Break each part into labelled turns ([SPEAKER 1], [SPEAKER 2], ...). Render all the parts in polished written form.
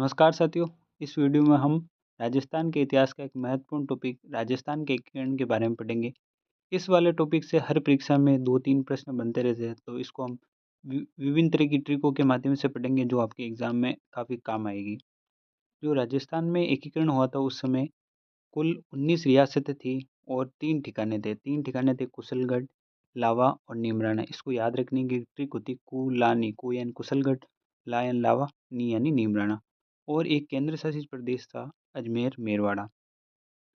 [SPEAKER 1] नमस्कार साथियों। इस वीडियो में हम राजस्थान के इतिहास का एक महत्वपूर्ण टॉपिक राजस्थान के एकीकरण के बारे में पढ़ेंगे। इस वाले टॉपिक से हर परीक्षा में 2-3 प्रश्न बनते रहते हैं, तो इसको हम विभिन्न तरह की ट्रिकों के माध्यम से पढ़ेंगे जो आपके एग्जाम में काफ़ी काम आएगी। जो राजस्थान में एकीकरण हुआ था उस समय कुल 19 रियासतें थी और 3 ठिकाने थे। 3 ठिकाने थे कुशलगढ़, लावा और नीमराना। इसको याद रखने की ट्रिक होती कु, ला, नी। कु यानी कुशलगढ़, ला यानी लावा, नी यानी नीमराना। और एक केंद्र शासित प्रदेश था अजमेर मेरवाड़ा।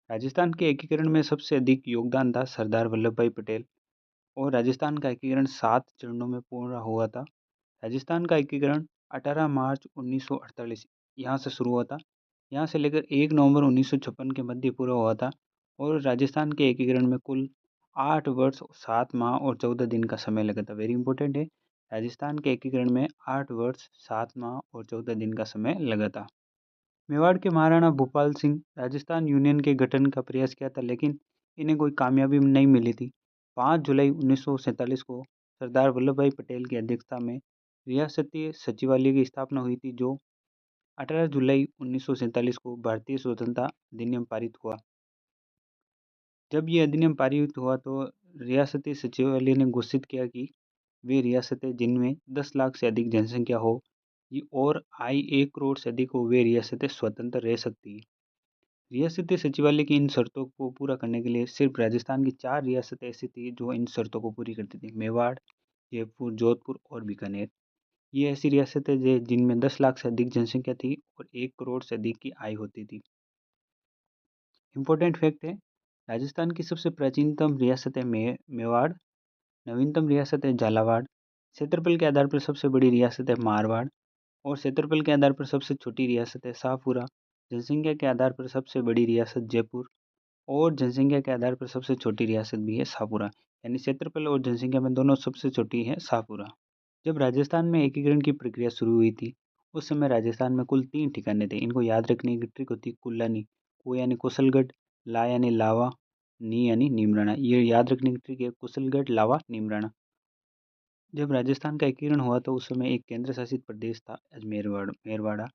[SPEAKER 1] राजस्थान के एकीकरण में सबसे अधिक योगदान था सरदार वल्लभ भाई पटेल और राजस्थान का एकीकरण 7 चरणों में पूरा हुआ था। राजस्थान का एकीकरण 18 मार्च 1948 यहाँ से शुरू हुआ था। यहाँ से लेकर 1 नवंबर 1956 के मध्य पूरा हुआ था और राजस्थान के एकीकरण में कुल 8 वर्ष 7 माह और 14 दिन का समय लगा था। वेरी इंपॉर्टेंट है। राजस्थान के एकीकरण में 8 वर्ष 7 माह और 14 दिन का समय लगा था। मेवाड़ के महाराणा भूपाल सिंह राजस्थान यूनियन के गठन का प्रयास किया था, लेकिन इन्हें कोई कामयाबी नहीं मिली थी। 5 जुलाई 1947 को सरदार वल्लभ भाई पटेल की अध्यक्षता में रियासती सचिवालय की स्थापना हुई थी, जो 18 जुलाई 1947 को भारतीय स्वतंत्रता अधिनियम पारित हुआ। जब ये अधिनियम पारित हुआ तो रियासती सचिवालय ने घोषित किया कि वे रियासतें जिनमें 10 लाख से अधिक जनसंख्या हो और आय 1 करोड़ से अधिक हो, वे रियासतें स्वतंत्र रह सकती हैं। रियासती सचिवालय की इन शर्तों को पूरा करने के लिए सिर्फ राजस्थान की 4 रियासतें ऐसी थी जो इन शर्तों को पूरी करती थी: मेवाड़, जयपुर, जोधपुर और बीकानेर। ये ऐसी रियासतें जिनमें 10 लाख से अधिक जनसंख्या थी और 1 करोड़ से अधिक की आय होती थी। इम्पोर्टेंट फैक्ट है, राजस्थान की सबसे प्राचीनतम रियासत है मेवाड़, नवीनतम रियासत है झालावाड़, क्षेत्रफल के आधार पर सबसे बड़ी रियासत है मारवाड़ और क्षेत्रफल के आधार पर सबसे छोटी रियासत है शाहपुरा। जनसंख्या के आधार पर सबसे बड़ी रियासत जयपुर और जनसंख्या के आधार पर सबसे छोटी रियासत भी है शाहपुरा। यानी क्षेत्रफल और जनसंख्या में दोनों सबसे छोटी है शाहपुरा। जब राजस्थान में एकीकरण की प्रक्रिया शुरू हुई थी उस समय राजस्थान में कुल 3 ठिकाने थे। इनको याद रखने की ट्रिक होती कुल्लानी। कु यानी कुशलगढ़, ला यानी लावा, नी यानी नीमराना। ये याद रखने की ट्रिक है कुशलगढ़, लावा, नीमराना। जब राजस्थान का एकीकरण हुआ तो उस समय एक केंद्र शासित प्रदेश था मेरवाड़ा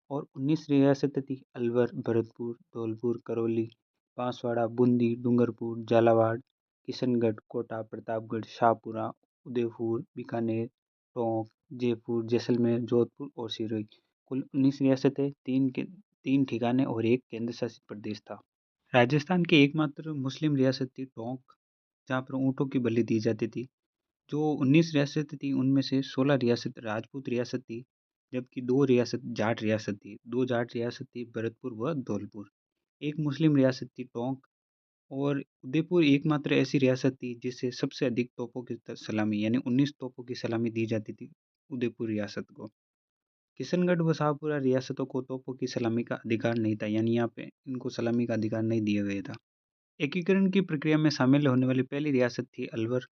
[SPEAKER 1] और 19 रियासतें थी: अलवर, भरतपुर, धौलपुर, करौली, बांसवाड़ा, बूंदी, डूंगरपुर, झालावाड़, किशनगढ़, कोटा, प्रतापगढ़, शाहपुरा, उदयपुर, बीकानेर, टोंक, जयपुर, जैसलमेर, जोधपुर और सिरोही। कुल 19 रियासतें, 3 ठिकाने और एक केंद्र शासित प्रदेश था। राजस्थान की एकमात्र मुस्लिम रियासत थी टोंक, जहाँ पर ऊँटों की बलि दी जाती थी। जो 19 रियासतें थी उनमें से 16 रियासत राजपूत रियासत थी, जबकि 2 रियासत जाट रियासत थी। 2 जाट रियासत थी भरतपुर व धौलपुर। एक मुस्लिम रियासत थी टोंक और उदयपुर एकमात्र ऐसी रियासत थी जिसे सबसे अधिक तोपों की सलामी यानी 19 तोपों की सलामी दी जाती थी उदयपुर रियासत को। किशनगढ़ व शाहपुरा रियासतों को तोपों की सलामी का अधिकार नहीं था, यानी यहाँ पे इनको सलामी का अधिकार नहीं दिया गया था। एकीकरण की प्रक्रिया में शामिल होने वाली पहली रियासत थी अलवर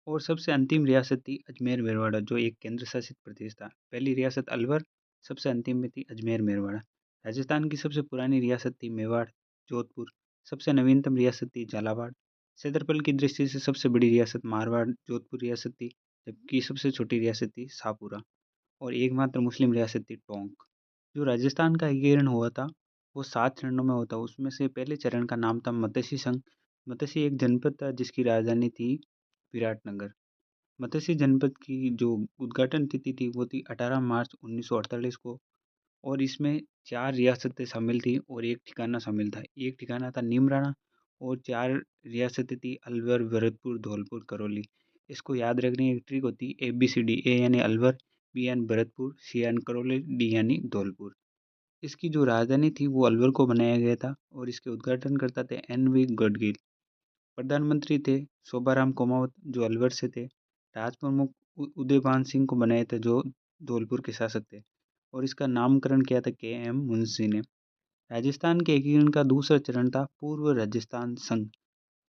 [SPEAKER 1] और सबसे अंतिम रियासत थी अजमेर मेरवाड़ा, जो एक केंद्र शासित प्रदेश था। पहली रियासत अलवर, सबसे अंतिम में थी अजमेर मेरवाड़ा। राजस्थान की सबसे पुरानी रियासत थी मेवाड़, जोधपुर। सबसे नवीनतम रियासत थी झालावाड़। क्षेत्रफल की दृष्टि से सबसे बड़ी रियासत मारवाड़ जोधपुर रियासत थी, जबकि सबसे छोटी रियासत थी शाहपुरा और एकमात्र मुस्लिम रियासत थी टोंक। जो राजस्थान का एकीकरण हुआ था वो 7 चरणों में होता। उसमें से पहले चरण का नाम था मत्स्य संघ। मत्स्य एक जनपद था जिसकी राजधानी थी विराटनगर। मत्स्य जनपद की जो उद्घाटन तिथि थी वो थी 18 मार्च 1948 को और इसमें 4 रियासतें शामिल थी और एक ठिकाना शामिल था। एक ठिकाना था नीमराना और 4 रियासतें थी अलवर, भरतपुर, धौलपुर, करौली। इसको याद रखने की ट्रिक होती ABCD। ए यानी अलवर, बी यानी भरतपुर, सी यानी करौली, डी यानी धौलपुर। इसकी जो राजधानी थी वो अलवर को बनाया गया था और इसके उद्घाटनकर्ता थे NV गडगिल। प्रधानमंत्री थे शोभाराम कोमावत जो अलवर से थे। राजप्रमुख उदयभान सिंह को बनाए थे जो धौलपुर के शासक थे और इसका नामकरण किया था KM मुंशी ने। राजस्थान के एकीकरण का दूसरा चरण था पूर्व राजस्थान संघ।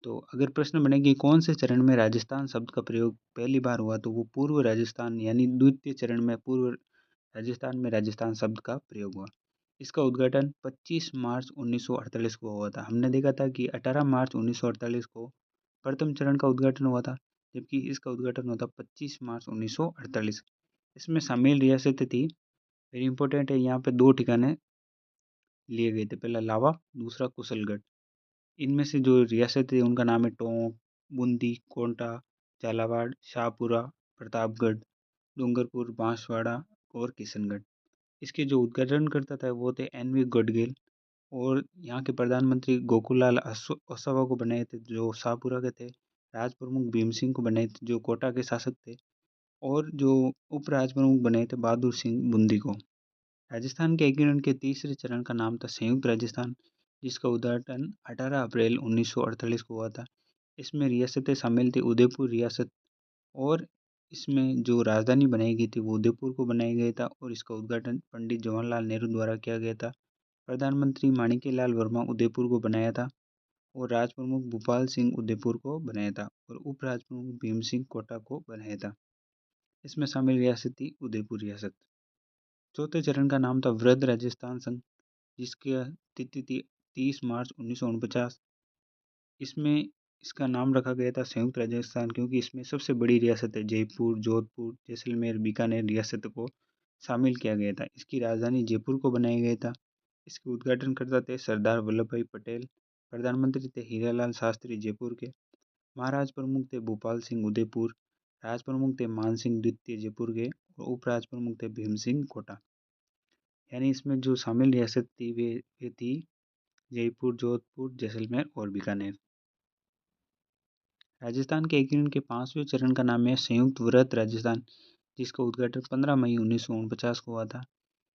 [SPEAKER 1] तो अगर प्रश्न बने कि कौन से चरण में राजस्थान शब्द का प्रयोग पहली बार हुआ, तो वो पूर्व राजस्थान यानी द्वितीय चरण में पूर्व राजस्थान में राजस्थान शब्द का प्रयोग हुआ। इसका उद्घाटन 25 मार्च 1948 को हुआ था। हमने देखा था कि 18 मार्च 1948 को प्रथम चरण का उद्घाटन हुआ था, जबकि इसका उद्घाटन हुआ था 25 मार्च 1948। इसमें शामिल रियासतें थी वेरी इंपॉर्टेंट है, यहाँ पे 2 ठिकाने लिए गए थे, पहला लावा, दूसरा कुशलगढ़। इनमें से जो रियासत है उनका नाम है टोंक, बूंदी, कोंटा, झालावाड़, शाहपुरा, प्रतापगढ़, डूंगरपुर, बांसवाड़ा और किशनगढ़। इसके जो उद्घाटनकर्ता था वो थे एन वी गडगेल, और यहाँ के प्रधानमंत्री गोकुललाल आसवा को बनाए थे जो शाहपुरा के थे। राज प्रमुख भीम सिंह को बनाए थे जो कोटा के शासक थे, और जो उप राज प्रमुख बनाए थे बहादुर सिंह बूंदी को। राजस्थान के एकीकरण के तीसरे चरण का नाम था संयुक्त राजस्थान, जिसका उद्घाटन 18 अप्रैल 1948 को हुआ था। इसमें रियासतें शामिल थी उदयपुर रियासत, और इसमें जो राजधानी बनाई गई थी वो उदयपुर को बनाया गया था, और इसका उद्घाटन पंडित जवाहरलाल नेहरू द्वारा किया गया था। प्रधानमंत्री माणिक्यलाल वर्मा उदयपुर को बनाया था, और राज प्रमुख भूपाल सिंह उदयपुर को बनाया था, और उप राज प्रमुख भीम सिंह कोटा को बनाया था। इसमें शामिल रियासत थी उदयपुर रियासत। चौथे चरण का नाम था वृहद राजस्थान संघ, जिसकी तिथि थी 30 मार्च 1949। इसमें इसका नाम रखा गया था संयुक्त राजस्थान, क्योंकि इसमें सबसे बड़ी रियासत है जयपुर, जोधपुर, जैसलमेर, बीकानेर रियासत को शामिल किया गया था। इसकी राजधानी जयपुर को बनाया गया था। इसके उद्घाटनकर्ता थे सरदार वल्लभ भाई पटेल, प्रधानमंत्री थे हीरालाल शास्त्री जयपुर के, महाराज प्रमुख थे भूपाल सिंह उदयपुर, राज प्रमुख थे मान सिंह द्वितीय जयपुर के, और उप राज प्रमुख थे भीम सिंह कोटा। यानी इसमें जो शामिल रियासत थी वे थी जयपुर, जोधपुर, जैसलमेर और बीकानेर। राजस्थान के एकीकरण के 5वें चरण का नाम है संयुक्त वृहद राजस्थान, जिसका उद्घाटन 15 मई 1949 को हुआ था।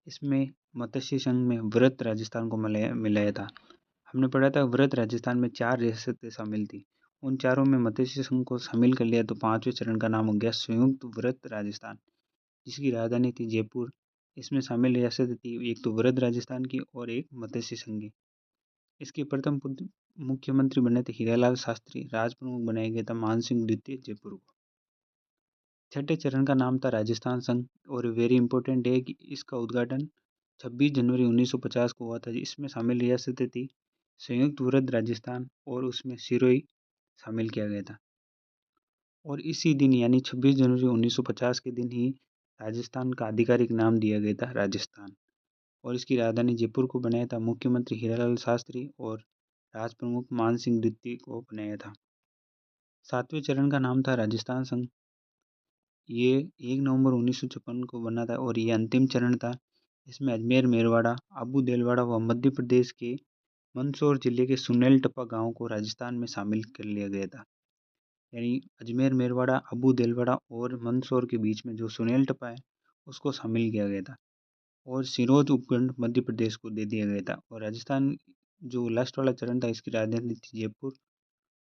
[SPEAKER 1] इसमें मत्स्य संघ में वृहद राजस्थान को मिलाया था। हमने पढ़ा था वृहद राजस्थान में 4 रियासतें शामिल थी, उन चारों में मत्स्य संघ को शामिल कर लिया, तो 5वें चरण का नाम हो गया संयुक्त वृहद राजस्थान, जिसकी राजधानी थी जयपुर। इसमें शामिल रियासतें थी एक तो वृहद राजस्थान की और एक मत्स्य संघ की। इसके प्रथम मुख्यमंत्री बने थे हीरालाल शास्त्री, राज प्रमुख बनाया गया था मानसिंह द्वितीय जयपुर को। छठे चरण का नाम था राजस्थान संघ, और वेरी इंपॉर्टेंट है कि इसका उद्घाटन 26 जनवरी 1950 को हुआ था। इसमें शामिल रियासतें थी संयुक्त वृहद राजस्थान, और उसमें सिरोही शामिल किया गया था। और इसी दिन यानी 26 जनवरी 1950 के दिन ही राजस्थान का आधिकारिक नाम दिया गया था राजस्थान, और इसकी राजधानी जयपुर को बनाया था मुख्यमंत्री हीरालाल शास्त्री, और राज प्रमुख मान सिंह द्वितीय को बनाया था। 7वें चरण का नाम था राजस्थान संघ। ये 1 नवंबर 1956 को बना था, और ये अंतिम चरण था। इसमें अजमेर, मेरवाड़ा, अबू देलवाड़ा व मध्य प्रदेश के मंदसौर जिले के सुनेल टप्पा गांव को राजस्थान में शामिल कर लिया गया था। यानी अजमेर, मेरवाड़ा, अबू देलवाड़ा और मंदसौर के बीच में जो सुनेल टप्पा है उसको शामिल किया गया था, और सिरोज उपखंड मध्य प्रदेश को दे दिया गया था। और राजस्थान जो लास्ट वाला चरण था इसकी राजधानी थी जयपुर।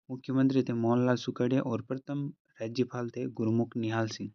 [SPEAKER 1] मुख्यमंत्री थे मोहनलाल सुखाड़िया, और प्रथम राज्यपाल थे गुरमुख निहाल सिंह।